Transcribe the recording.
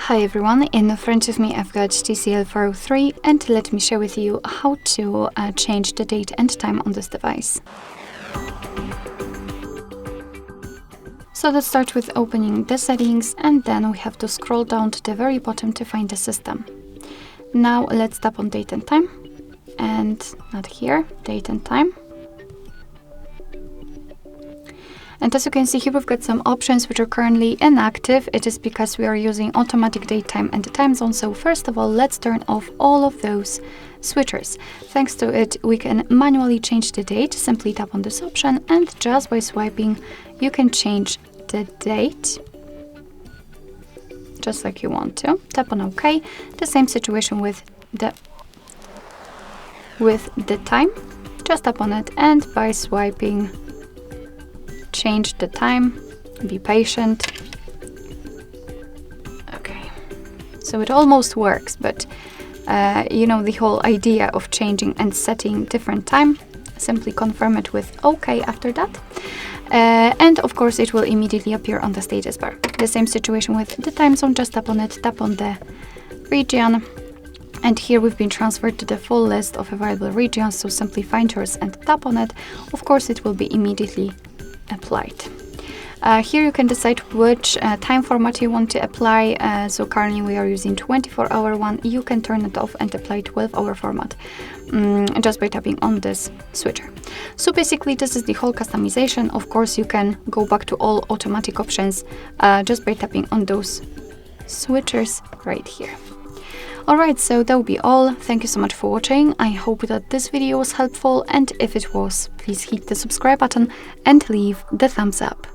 Hi everyone, in front of me I've got TCL 403 and let me share with you how to change the date and time on this device. So let's start with opening the settings, and then we have to scroll down to the very bottom to find the system. Now let's tap on date and time, and not here, date and time. And as you can see here, we've got some options which are currently inactive. It is because we are using automatic date time and the time zone. So first of all, let's turn off all of those switchers. Thanks to it, we can manually change the date. Simply tap on this option, and just by swiping, you can change the date just like you want to. Tap on OK. The same situation with the time. Just tap on it, and by swiping, change the time. Be patient. Okay, so it almost works, but you know the whole idea of changing and setting different time. Simply confirm it with OK after that, and of course it will immediately appear on the status bar. The same situation with the time zone. Just tap on it, tap on the region, and here we've been transferred to the full list of available regions. So simply find yours and tap on it. Of course it will be immediately applied. Here you can decide which time format you want to apply. So currently we are using 24-hour one. You can turn it off and apply 12-hour format just by tapping on this switcher. So basically this is the whole customization. Of course you can go back to all automatic options just by tapping on those switchers right here. Alright, so that will be all. Thank you so much for watching. I hope that this video was helpful, and if it was, please hit the subscribe button and leave the thumbs up.